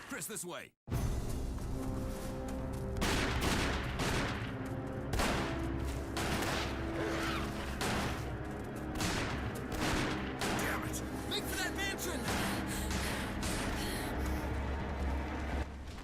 Chris, this way. Damn it! Make for that mansion!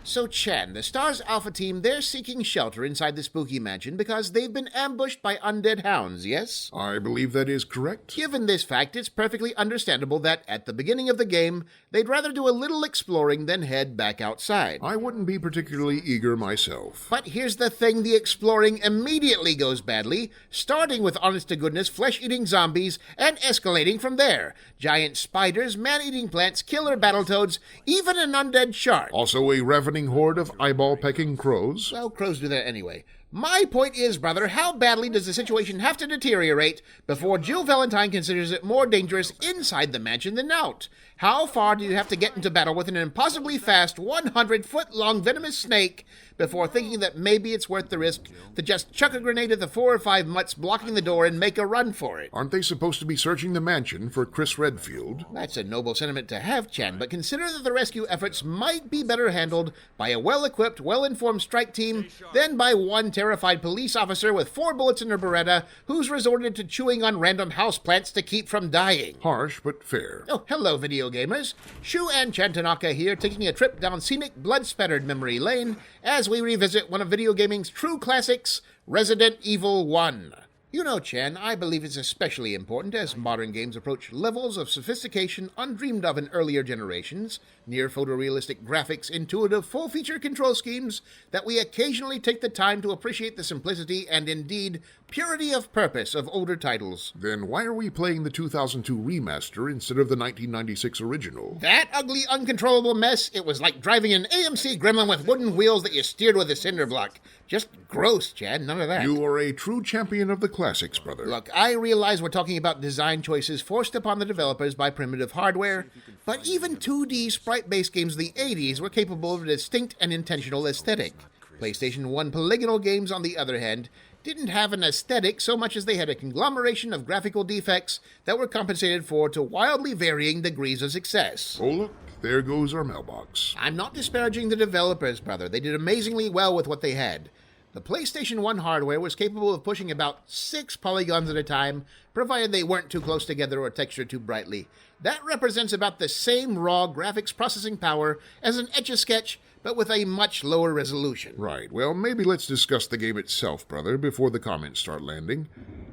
So Chen, the STARS Alpha team, they're seeking shelter inside the spooky mansion because they've been ambushed by undead hounds, yes? I believe that is correct. Given this fact, it's perfectly understandable that at the beginning of the game, they'd rather do a little exploring than head back outside. I wouldn't be particularly eager myself. But here's the thing, the exploring immediately goes badly, starting with honest-to-goodness flesh-eating zombies and escalating from there. Giant spiders, man-eating plants, killer battletoads, even an undead shark. Also a ravening horde of eyeball-pecking crows. Well, crows do that anyway. My point is, brother, how badly does the situation have to deteriorate before Jill Valentine considers it more dangerous inside the mansion than out? How far do you have to get into battle with an impossibly fast 100-foot-long venomous snake before thinking that maybe it's worth the risk to just chuck a grenade at the 4 or 5 mutts blocking the door and make a run for it? Aren't they supposed to be searching the mansion for Chris Redfield? That's a noble sentiment to have, Chan, but consider that the rescue efforts might be better handled by a well-equipped, well-informed strike team than by one terrified police officer with 4 bullets in her Beretta who's resorted to chewing on random houseplants to keep from dying. Harsh, but fair. Oh, hello, video gamers. Shu and Chantanaka here, taking a trip down scenic, blood-spattered memory lane as we revisit one of video gaming's true classics, Resident Evil 1. You know, Chan, I believe it's especially important as modern games approach levels of sophistication undreamed of in earlier generations, near photorealistic graphics, intuitive full-feature control schemes, that we occasionally take the time to appreciate the simplicity and, indeed, purity of purpose of older titles. Then why are we playing the 2002 remaster instead of the 1996 original? That ugly, uncontrollable mess, it was like driving an AMC Gremlin with wooden wheels that you steered with a cinder block. Just gross, Chad, none of that. You are a true champion of the classics, brother. Look, I realize we're talking about design choices forced upon the developers by primitive hardware, but even 2D sprite-based games of the 80s were capable of a distinct and intentional aesthetic. PlayStation 1 polygonal games, on the other hand, didn't have an aesthetic so much as they had a conglomeration of graphical defects that were compensated for to wildly varying degrees of success. Oh, look, there goes our mailbox. I'm not disparaging the developers, brother. They did amazingly well with what they had. The PlayStation 1 hardware was capable of pushing about 6 polygons at a time, provided they weren't too close together or textured too brightly. That represents about the same raw graphics processing power as an Etch-a-Sketch, but with a much lower resolution. Right, well, maybe let's discuss the game itself, brother, before the comments start landing.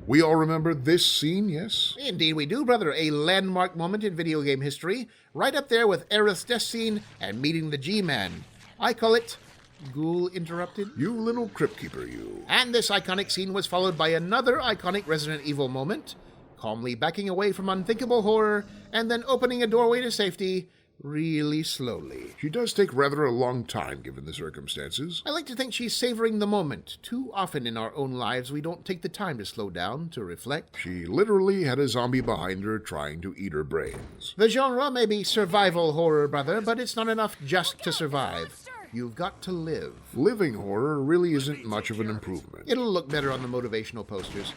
We all remember this scene, yes? Indeed we do, brother. A landmark moment in video game history, right up there with Aerith's death scene and meeting the G-Man. I call it Ghoul Interrupted. You little crypt keeper, you. And this iconic scene was followed by another iconic Resident Evil moment, calmly backing away from unthinkable horror and then opening a doorway to safety really slowly. She does take rather a long time, given the circumstances. I like to think she's savoring the moment. Too often in our own lives, we don't take the time to slow down, to reflect. She literally had a zombie behind her trying to eat her brains. The genre may be survival horror, brother, but it's not enough just to survive. You've got to live. Living horror really isn't much of an improvement. It'll look better on the motivational posters.